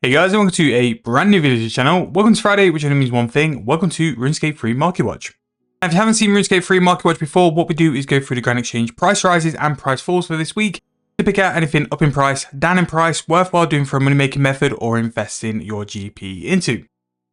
Hey guys, and welcome to a brand new video to the channel. Welcome to Friday, which only means one thing. Welcome to Runescape Free Marketwatch. If you haven't seen Runescape Free Marketwatch before, what we do is go through the Grand Exchange price rises and price falls for this week to pick out anything up in price, down in price, worthwhile doing for a money making method or investing your GP into.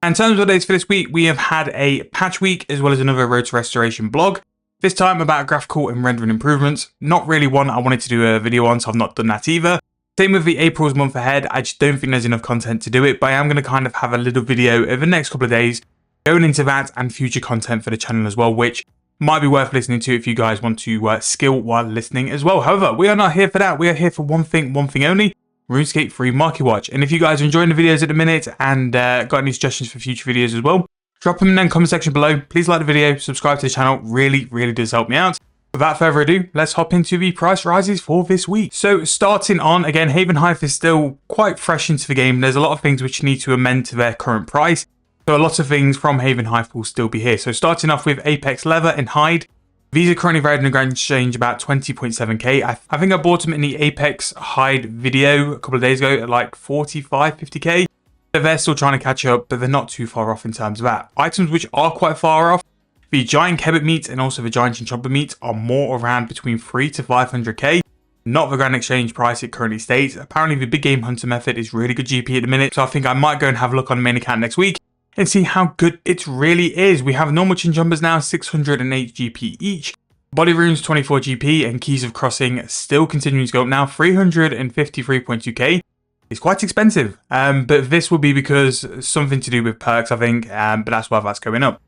And in terms of updates for this week, we have had a patch week as well as another Road to Restoration blog. This time about graphical and rendering improvements. Not really one I wanted to do a video on, so I've not done that either. Same with the April's month ahead, I just don't think there's enough content to do it, but I am going to kind of have a little video over the next couple of days going into that and future content for the channel as well, which might be worth listening to if you guys want to skill while listening as well. However, we are not here for that. We are here for one thing only, Runescape Free Marketwatch. And if you guys are enjoying the videos at the minute and got any suggestions for future videos as well, drop them in the comment section below. Please like the video, subscribe to the channel, really does help me out. Without further ado, let's hop into the price rises for this week. So starting on, again, Haven Hive is still quite fresh into the game. There's a lot of things which need to amend to their current price. So a lot of things from Haven Hive will still be here. So starting off with Apex Leather and Hide. These are currently valued in the Grand Exchange about 20.7k. I think I bought them in the Apex Hide video a couple of days ago at like 45, 50k. So they're still trying to catch up, but they're not too far off in terms of that. Items which are quite far off. The giant kebab meat and also the giant chinchompa meat are more around between 3 to 500k, not the Grand Exchange price it currently states. Apparently the big game hunter method is really good GP at the minute, so I think I might go and have a look on the main account next week and see how good it really is. We have normal chinchompas now, 608 GP each, body runes 24 GP, and keys of crossing still continuing to go up now, 353.2k. It's quite expensive, but this will be because something to do with perks, I think, but that's why that's going up.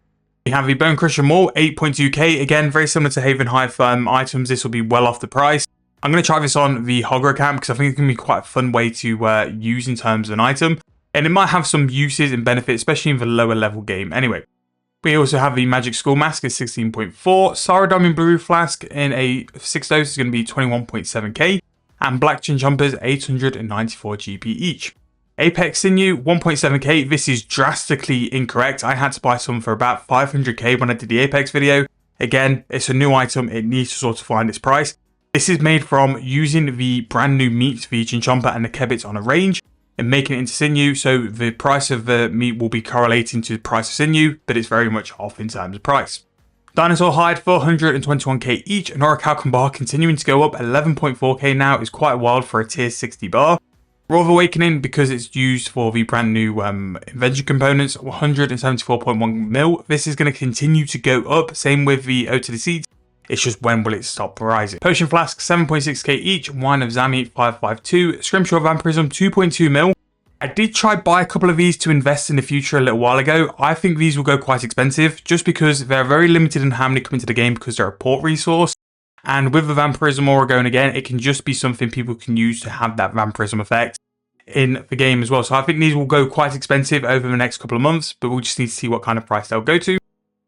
We have the Bone Crusher Maul, 8.2k. Again, very similar to Haven Hive items. This will be well off the price. I'm going to try this on the Hogger account because I think it's going to be quite a fun way to use in terms of an item. And it might have some uses and benefits, especially in the lower level game. Anyway, we also have the Magic Skull Mask at 16.4. Sarah Diamond Blue Flask in a 6 dose is going to be 21.7k. And Black Chinchompas, 894 GP each. Apex Sinew, 1.7k. This is drastically incorrect. I had to buy some for about 500k when I did the Apex video. Again, it's a new item. It needs to sort of find its price. This is made from using the brand new meat, the chinchompa and the kebits on a range and making it into sinew. So the price of the meat will be correlating to the price of sinew, but it's very much off in terms of price. Dinosaur Hide, 421k each. An Orichalcum bar continuing to go up, 11.4k now, is quite wild for a tier 60 bar. Roar of Awakening, because it's used for the brand new invention components, 174.1 mil. This is going to continue to go up. Same with the Ode to the Seeds. It's just when will it stop rising. Potion Flask, 7.6k each. Wine of Zami, 552. Scrimshaw Vampirism, 2.2 mil. I did try buy a couple of these to invest in the future a little while ago. I think these will go quite expensive just because they're very limited in how many come into the game because they're a port resource. And with the Vampirism aura going again, it can just be something people can use to have that Vampirism effect in the game as well. So I think these will go quite expensive over the next couple of months, but we'll just need to see what kind of price they'll go to.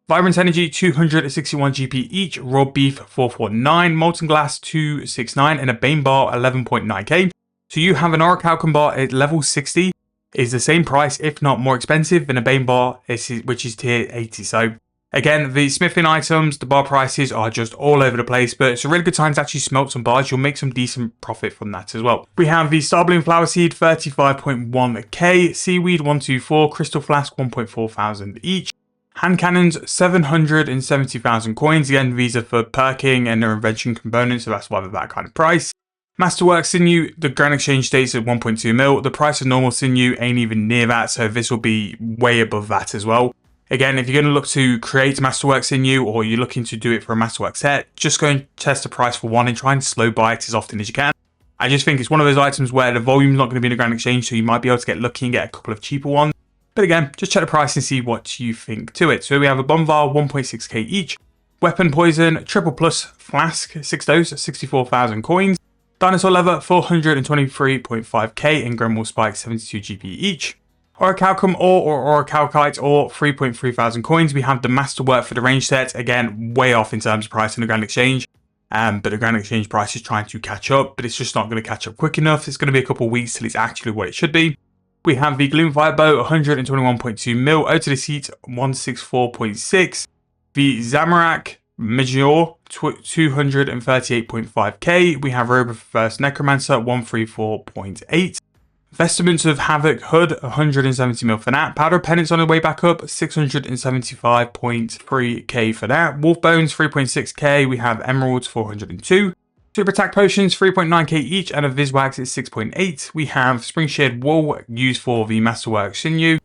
Vibrant Energy, 261 GP each. Raw Beef, 449. Molten Glass, 269. And a Bane Bar, 11.9k. So you have an Orichalcum bar at level 60. Is the same price, if not more expensive, than a Bane Bar, which is tier 80. So again, the smithing items, the bar prices are just all over the place, but it's a really good time to actually smelt some bars. You'll make some decent profit from that as well. We have the Starbloom Flower Seed, 35.1k. Seaweed, 124. Crystal Flask, 1.4 thousand each. Hand Cannons, 770,000 coins. Again, these are for perking and their invention components, so that's why they're that kind of price. Masterwork Sinew, the Grand Exchange states at 1.2 mil. The price of normal Sinew ain't even near that, so this will be way above that as well. Again, if you're going to look to create Masterwork Sinew or you're looking to do it for a Masterwork set, just go and test the price for one and try and slow buy it as often as you can. I just think it's one of those items where the volume's not going to be in the Grand Exchange, so you might be able to get lucky and get a couple of cheaper ones. But again, just check the price and see what you think to it. So we have a Bonvar, 1.6k each. Weapon Poison, Triple Plus Flask, 6 dose, 64,000 coins. Dinosaur Leather, 423.5k. And Gremwall Spike, 72 GP each. Orichalcum Ore or Orichalcite Ore, 3.3 thousand coins. We have the Masterwork for the range set. Again, way off in terms of price in the Grand Exchange. But the Grand Exchange price is trying to catch up, but it's just not going to catch up quick enough. It's going to be a couple of weeks till it's actually what it should be. We have the Gloomfire Bow, 121.2 mil. Ode to the Seeds, 164.6. The Zamorak Meteor, 238.5k. We have Robo First Necromancer, 134.8. Vestments of Havoc Hood, 170 mil for that. Powder Pennants on the way back up, 675.3k for that. Wolf Bones, 3.6k. We have Emeralds, 402. Super Attack Potions, 3.9k each, and a Viswax is 6.8. We have Spring Sheared Wool, used for the Masterwork Sinew,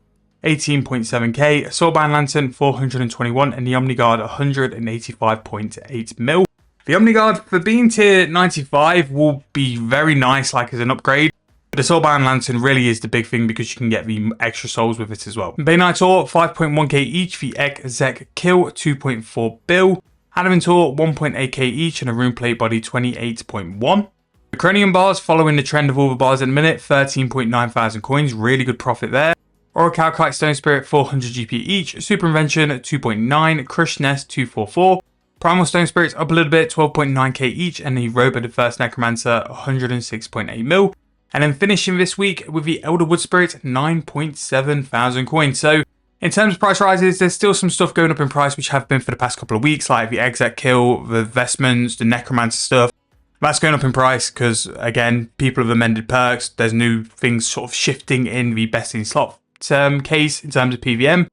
18.7k. Soulbound Lantern, 421, and the Omniguard, 185.8 mil. The Omniguard, for being tier 95, will be very nice, like as an upgrade. But the Soulbound Lantern really is the big thing because you can get the extra souls with it as well. Bay Knight Ore, 5.1k each. The Exec Kill, 2.4 bill. Adamant Ore, 1.8k each, and a Rune Plate Body, 28.1. The Cranium Bars, following the trend of all the bars in a minute, 13.9 thousand coins, really good profit there. Orichalcite Stone Spirit, 400 GP each. Super Invention, 2.9. Crushed Nest, 244. Primal Stone Spirits up a little bit, 12.9k each, and the Robe of the First Necromancer, 106.8 mil. And then finishing this week with the Elderwood Spirit, 9.7 thousand coins. So in terms of price rises, there's still some stuff going up in price which have been for the past couple of weeks, like the Exec Kill, the Vestments, the Necromancer stuff. That's going up in price because, again, people have amended perks. There's new things sort of shifting in the best in slot case in terms of PVM.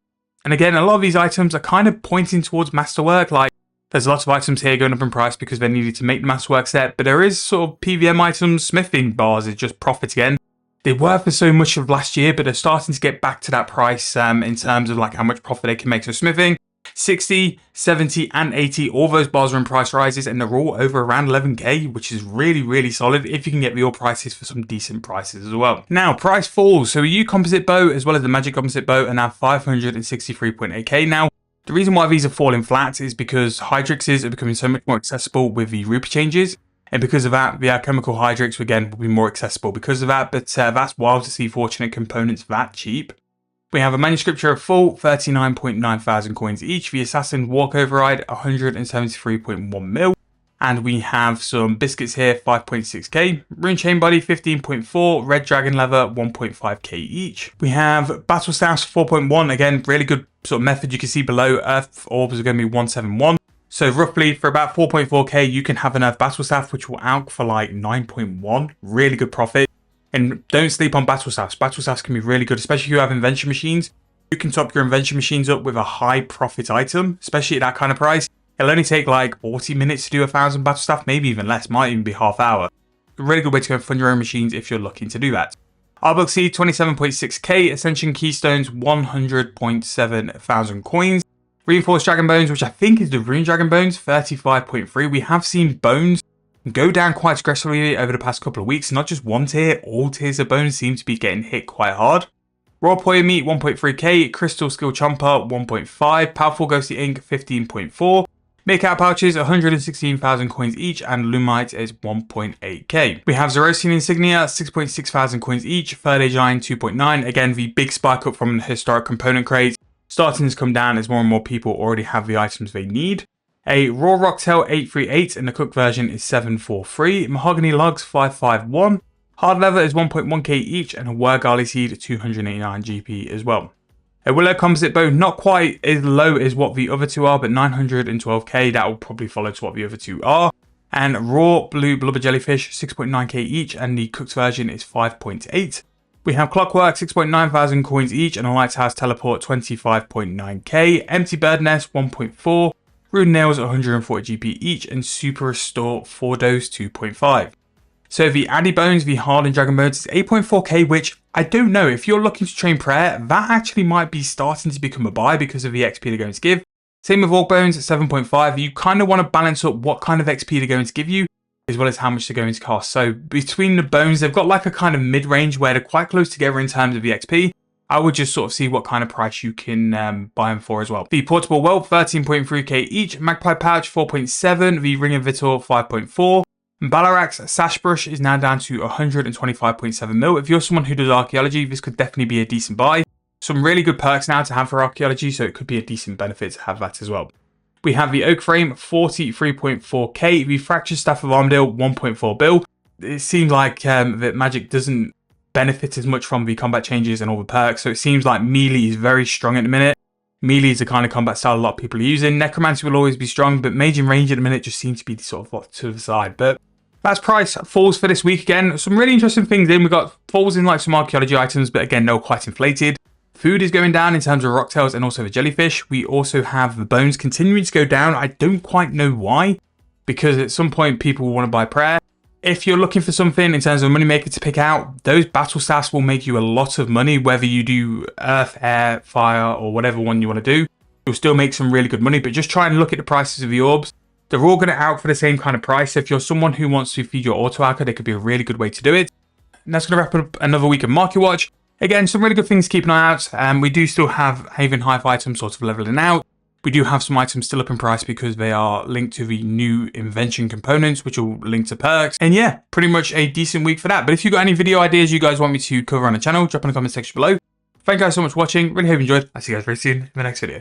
And again, a lot of these items are kind of pointing towards Masterwork. Like, there's lots of items here going up in price because they're needed to make the Masterwork set. But there is sort of PVM items, smithing bars is just profit again. They were for so much of last year, but they're starting to get back to that price in terms of like how much profit they can make. So smithing, 60, 70 and 80, all those bars are in price rises and they're all over around 11k, which is really, really solid if you can get the ore prices for some decent prices as well. Now, price falls. So a U composite bow as well as the magic composite bow are now 563.8k. Now, the reason why these are falling flat is because Hydrixes are becoming so much more accessible with the rupee changes. And because of that, the alchemical Hydrix, again, will be more accessible because of that. But that's wild to see Fortunate components that cheap. We have a Manuscripture of Full, 39.9 thousand coins each. The Assassin Walk Override, 173.1 mil. And we have some biscuits here, 5.6k. Rune Chain Body, 15.4. Red Dragon Leather, 1.5k each. We have Battle Staffs, 4.1. Again, really good sort of method. You can see below, Earth Orbs are going to be 171. So roughly for about 4.4k, you can have an Earth Battle Staff, which will out for like 9.1. Really good profit. And don't sleep on Battle Staffs. Battle Staffs can be really good, especially if you have invention machines. You can top your invention machines up with a high profit item, especially at that kind of price. It'll only take like 40 minutes to do 1,000 Battle Staff, maybe even less, might even be half hour. A really good way to go and fund your own machines if you're looking to do that. Arbok Seed, 27.6k. Ascension Keystones, 100.7 thousand coins. Reinforced Dragon Bones, which I think is the Rune Dragon Bones, 35.3. We have seen bones go down quite aggressively over the past couple of weeks. Not just one tier, all tiers of bones seem to be getting hit quite hard. Raw Poyer Meat, 1.3k. Crystal Skill Chomper, 1.5. Powerful Ghostly Ink, 15.4. Meerkat Pouches, 116,000 coins each, and Lumite is 1.8k. We have Zerosian Insignia, 6.6 thousand coins each. Third Age Iron, 2.9. Again, the big spike up from the historic component crates, starting to come down as more and more people already have the items they need. A Raw Rocktail 838 and the cooked version is 743. Mahogany Logs 551. Hard Leather is 1.1k each and a Wergali Seed 289 GP as well. A Willow Composite Bow, not quite as low as what the other two are, but 912k. That will probably follow to what the other two are. And Raw Blue Blubber Jellyfish 6.9k each and the cooked version is 5.8. We have Clockwork, 6.9 thousand coins each, and a Lighthouse Teleport, 25.9k. Empty Bird Nest, 1.4. Rune Nails, 140 GP each, and Super Restore 4 Dose, 2.5. So the Addy Bones, the Hardened Dragon Bones, is 8.4k, which I don't know. If you're looking to train prayer, that actually might be starting to become a buy because of the XP they're going to give. Same with Orc Bones at 7.5. You kind of want to balance up what kind of XP they're going to give you, as well as how much they're going to cost. So between the bones, they've got like a kind of mid-range where they're quite close together in terms of the XP. I would just sort of see what kind of price you can buy them for as well. The Portable Whelp, 13.3k each. Magpie Pouch, 4.7. The Ring of Vitor, 5.4. Balarax Sash Brush is now down to 125.7 mil. If you're someone who does archaeology, this could definitely be a decent buy. Some really good perks now to have for archaeology, so it could be a decent benefit to have that as well. We have the Oak Frame, 43.4k. The Fractured Staff of Armadale, 1.4 bill. It seems like that Magic doesn't benefit as much from the combat changes and all the perks, so it seems like melee is very strong at the minute. Melee is the kind of combat style a lot of people are using. Necromancy will always be strong, but Mage and Range at the minute just seems to be sort of to the side. But That's price falls for this week again. Some really interesting things in. We've got falls in like some archaeology items, but again, no, quite inflated. Food is going down in terms of rocktails and also the jellyfish. We also have the bones continuing to go down. I don't quite know why, because at some point people will want to buy prayer. If you're looking for something in terms of a moneymaker to pick out, those battle staffs will make you a lot of money, whether you do earth, air, fire, or whatever one you want to do. You'll still make some really good money, but just try and look at the prices of the orbs. They're all going to out for the same kind of price. So if you're someone who wants to feed your auto alchemy, they could be a really good way to do it. And that's going to wrap up another week of Marketwatch. Again, some really good things to keep an eye out. We do still have Haven Hive items sort of leveling out. We do have some items still up in price because they are linked to the new invention components, which will link to perks. And yeah, pretty much a decent week for that. But if you've got any video ideas you guys want me to cover on the channel, drop in the comment section below. Thank you guys so much for watching. Really hope you enjoyed. I'll see you guys very soon in the next video.